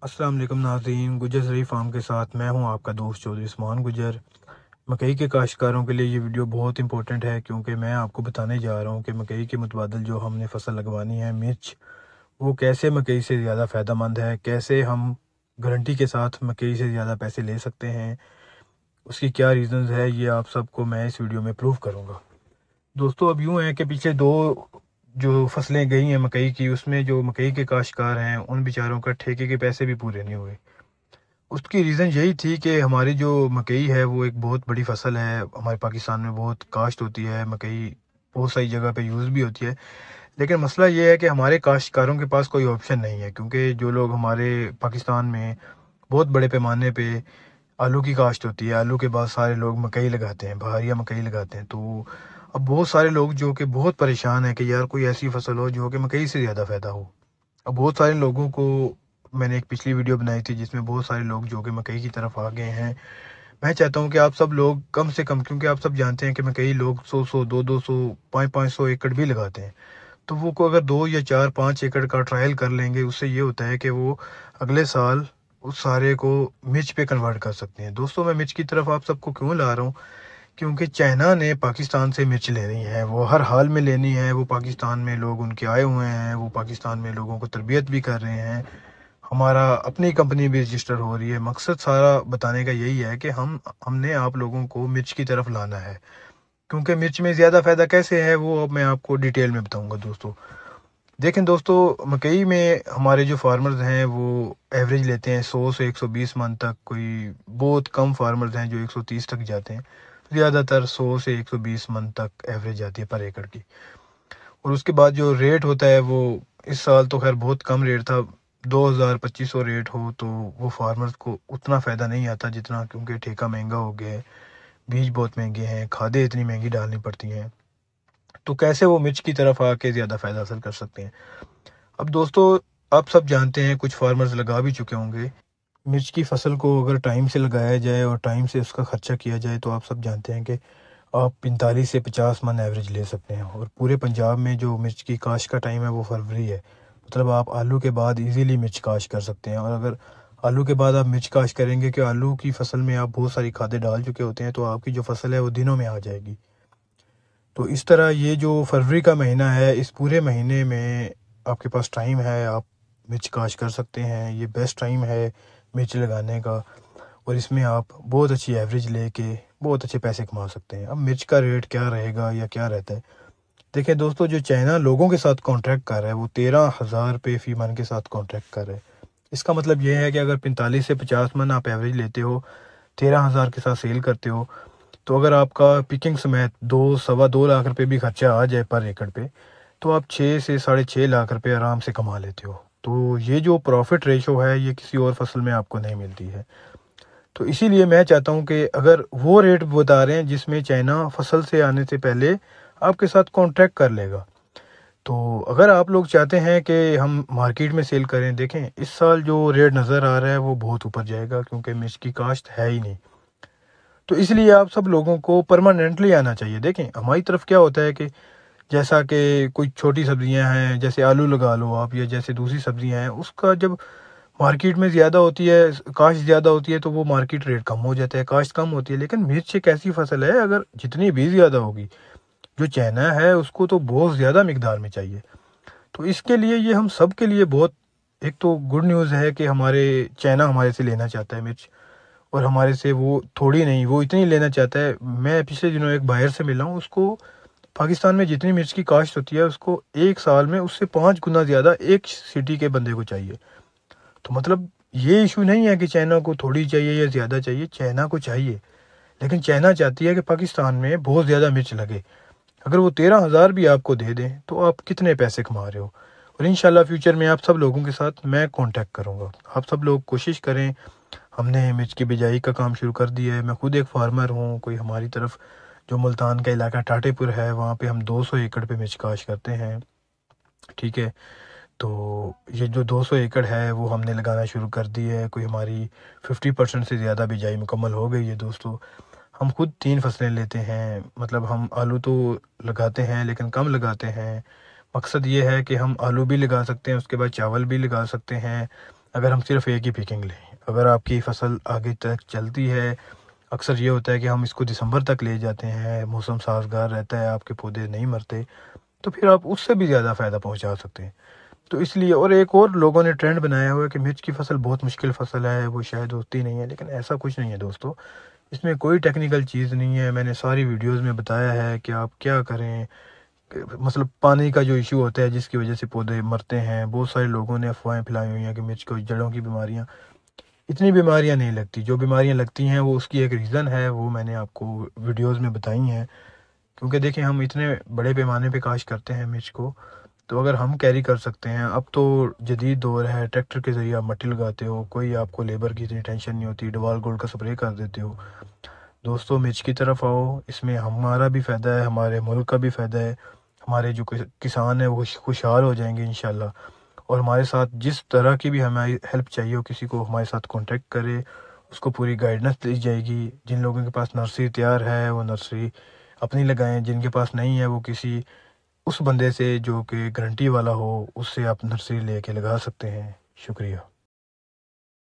अस्सलाम वालेकुम नाज़रीन, गुजर ज़रूरी फार्म के साथ मैं हूं आपका दोस्त चौधरी उस्मान गुजर। मकई के काश्तकारों के लिए ये वीडियो बहुत इंपॉर्टेंट है क्योंकि मैं आपको बताने जा रहा हूं कि मकई के मुतबादिल जो हमने फसल लगवानी है मिर्च, वो कैसे मकई से ज़्यादा फ़ायदेमंद है, कैसे हम गारंटी के साथ मकई से ज़्यादा पैसे ले सकते हैं, उसकी क्या रीज़न्स है, ये आप सबको मैं इस वीडियो में प्रूव करूँगा। दोस्तों, अब यूँ है कि पिछले दो जो फसलें गई हैं मकई की, उसमें जो मकई के काश्तकार हैं उन बेचारों का ठेके के पैसे भी पूरे नहीं हुए। उसकी रीज़न यही थी कि हमारी जो मकई है वो एक बहुत बड़ी फसल है। हमारे पाकिस्तान में बहुत काश्त होती है मकई, बहुत सारी जगह पे यूज़ भी होती है। लेकिन मसला ये है कि हमारे काश्तकारों के पास कोई ऑप्शन नहीं है, क्योंकि जो लोग हमारे पाकिस्तान में बहुत बड़े पैमाने पे आलू की काश्त होती है, आलू के बाद सारे लोग मकई लगाते हैं, बहारिया मकई लगाते हैं। तो अब बहुत सारे लोग जो कि बहुत परेशान है कि यार कोई ऐसी फसल हो जो कि मकई से ज़्यादा फ़ायदा हो। अब बहुत सारे लोगों को मैंने एक पिछली वीडियो बनाई थी जिसमें बहुत सारे लोग जो कि मकई की तरफ आ गए हैं। मैं चाहता हूं कि आप सब लोग कम से कम, क्योंकि आप सब जानते हैं कि मकई लोग 100 200 500 एकड़ भी लगाते हैं। तो वो को अगर 2 या 4 5 एकड़ का ट्रायल कर लेंगे, उससे ये होता है कि वो अगले साल उस सारे को मिर्च पे कन्वर्ट कर सकते हैं। दोस्तों, मैं मिर्च की तरफ आप सबको क्यों ला रहा हूँ, क्योंकि चाइना ने पाकिस्तान से मिर्च ले रही है, वो हर हाल में लेनी है। वो पाकिस्तान में लोग उनके आए हुए हैं, वो पाकिस्तान में लोगों को तरबियत भी कर रहे हैं। हमारा अपनी कंपनी भी रजिस्टर हो रही है। मकसद सारा बताने का यही है कि हमने आप लोगों को मिर्च की तरफ लाना है, क्योंकि मिर्च में ज़्यादा फ़ायदा कैसे है वो अब मैं आपको डिटेल में बताऊंगा। दोस्तों देखें, दोस्तों मकई में हमारे जो फार्मर्स हैं वो एवरेज लेते हैं 100 से 120 मन तक। कोई बहुत कम फार्मर्स हैं जो 130 तक जाते हैं। ज़्यादातर 100 से 120 मन तक एवरेज आती है पर एकड़ की। और उसके बाद जो रेट होता है वो इस साल तो खैर बहुत कम रेट था, 2000 2500 रेट हो तो वो फार्मर्स को उतना फ़ायदा नहीं आता जितना, क्योंकि ठेका महंगा हो गया है, बीज बहुत महंगे हैं, खादें इतनी महंगी डालनी पड़ती हैं। तो कैसे वो मिर्च की तरफ आके ज़्यादा फ़ायदा हासिल कर सकते हैं। अब दोस्तों, आप सब जानते हैं, कुछ फार्मर्स लगा भी चुके होंगे, मिर्च की फसल को अगर टाइम से लगाया जाए और टाइम से उसका खर्चा किया जाए तो आप सब जानते हैं कि आप 45 से 50 मन एवरेज ले सकते हैं। और पूरे पंजाब में जो मिर्च की काश्त का टाइम है वो फरवरी है। मतलब आप आलू के बाद इजीली मिर्च काश्त कर सकते हैं। और अगर आलू के बाद आप मिर्च काश्त करेंगे कि आलू की फसल में आप बहुत सारी खादें डाल चुके होते हैं, तो आपकी जो फसल है वो दिनों में आ जाएगी। तो इस तरह ये जो फरवरी का महीना है, इस पूरे महीने में आपके पास टाइम है, आप मिर्च काश्त कर सकते हैं। ये बेस्ट टाइम है मिर्च लगाने का, और इसमें आप बहुत अच्छी एवरेज लेके बहुत अच्छे पैसे कमा सकते हैं। अब मिर्च का रेट क्या रहेगा या क्या रहता है, देखिए दोस्तों, जो चाइना लोगों के साथ कॉन्ट्रैक्ट कर रहा है वो 13,000 रुपये फी मन के साथ कॉन्ट्रैक्ट कर रहा है। इसका मतलब ये है कि अगर 45 से 50 मन आप एवरेज लेते हो, 13,000 के साथ सेल करते हो, तो अगर आपका पिकिंग समेत 2 सवा 2 लाख रुपए भी खर्चा आ जाए पर एकड़ पे, तो आप 6 से 6.5 लाख रुपए आराम से कमा लेते हो। तो ये जो प्रॉफिट रेशो है ये किसी और फसल में आपको नहीं मिलती है। तो इसीलिए मैं चाहता हूँ कि अगर वो रेट बता रहे हैं जिसमें चाइना फसल से आने से पहले आपके साथ कॉन्ट्रैक्ट कर लेगा, तो अगर आप लोग चाहते हैं कि हम मार्केट में सेल करें, देखें इस साल जो रेट नज़र आ रहा है वो बहुत ऊपर जाएगा, क्योंकि मिर्च की काश्त है ही नहीं। तो इसलिए आप सब लोगों को परमानेंटली आना चाहिए। देखें हमारी तरफ क्या होता है कि जैसा कि कोई छोटी सब्जियां हैं, जैसे आलू लगा लो आप, या जैसे दूसरी सब्जियां हैं, उसका जब मार्केट में ज़्यादा होती है, काश्त ज़्यादा होती है, तो वो मार्केट रेट कम हो जाता है, काश्त कम होती है। लेकिन मिर्च एक ऐसी फसल है, अगर जितनी भी ज़्यादा होगी, जो चाइना है उसको तो बहुत ज़्यादा मिकदार में चाहिए। तो इसके लिए ये हम सब के लिए बहुत, एक तो गुड न्यूज़ है कि हमारे चाइना हमारे से लेना चाहता है मिर्च, और हमारे से वो थोड़ी नहीं, वो इतनी लेना चाहता है। मैं पिछले दिनों एक बायर से मिला हूँ, उसको पाकिस्तान में जितनी मिर्च की काश्त होती है उसको एक साल में उससे 5 गुना ज़्यादा एक सिटी के बंदे को चाहिए। तो मतलब ये इशू नहीं है कि चाइना को थोड़ी चाहिए या ज़्यादा चाहिए, चाइना को चाहिए। लेकिन चाइना चाहती है कि पाकिस्तान में बहुत ज़्यादा मिर्च लगे। अगर वो 13,000 भी आपको दे दें तो आप कितने पैसे कमा रहे हो। और इंशाल्लाह फ्यूचर में आप सब लोगों के साथ मैं कांटेक्ट करूँगा। आप सब लोग कोशिश करें। हमने मिर्च की बिजाई का काम शुरू कर दिया है। मैं खुद एक फार्मर हूँ। कोई हमारी तरफ जो मुल्तान का इलाका टाटेपुर है, वहाँ पे हम 200 एकड़ पे मिर्च काश्त करते हैं। ठीक है, तो ये जो 200 एकड़ है वो हमने लगाना शुरू कर दी है। कोई हमारी 50% से ज़्यादा बिजाई मुकम्मल हो गई है। दोस्तों, हम खुद 3 फसलें लेते हैं। मतलब हम आलू तो लगाते हैं लेकिन कम लगाते हैं। मकसद ये है कि हम आलू भी लगा सकते हैं, उसके बाद चावल भी लगा सकते हैं, अगर हम सिर्फ एक ही पिकिंग लें। अगर आपकी फसल आगे तक चलती है, अक्सर ये होता है कि हम इसको दिसंबर तक ले जाते हैं, मौसम साजगार रहता है, आपके पौधे नहीं मरते, तो फिर आप उससे भी ज़्यादा फ़ायदा पहुंचा सकते हैं। तो इसलिए, और एक और लोगों ने ट्रेंड बनाया हुआ है कि मिर्च की फसल बहुत मुश्किल फसल है, वो शायद होती नहीं है, लेकिन ऐसा कुछ नहीं है दोस्तों। इसमें कोई टेक्निकल चीज़ नहीं है। मैंने सारी वीडियोस में बताया है कि आप क्या करें। मतलब पानी का जो इशू होता है जिसकी वजह से पौधे मरते हैं, बहुत सारे लोगों ने अफवाहें फैलाई हुई हैं कि मिर्च को जड़ों की बीमारियां, इतनी बीमारियां नहीं लगती। जो बीमारियां लगती हैं वो उसकी एक रीज़न है, वो मैंने आपको वीडियोस में बताई हैं। क्योंकि देखिए, हम इतने बड़े पैमाने पे काश्त करते हैं मिर्च को, तो अगर हम कैरी कर सकते हैं, अब तो जदीद दौर है, ट्रैक्टर के ज़रिए आप मट्टी लगाते हो, कोई आपको लेबर की इतनी टेंशन नहीं होती, डवाल गोल्ड का स्प्रे कर देते हो। दोस्तों, मिर्च की तरफ आओ, इसमें हमारा भी फ़ायदा है, हमारे मुल्क का भी फ़ायदा है, हमारे जो किसान है वो खुशहाल हो जाएंगे इंशाल्लाह। और हमारे साथ जिस तरह की भी हमारी हेल्प चाहिए हो, किसी को हमारे साथ कांटेक्ट करे, उसको पूरी गाइडेंस दी जाएगी। जिन लोगों के पास नर्सरी तैयार है वो नर्सरी अपनी लगाएं, जिनके पास नहीं है वो किसी उस बंदे से जो कि गारंटी वाला हो, उससे आप नर्सरी लेके लगा सकते हैं। शुक्रिया।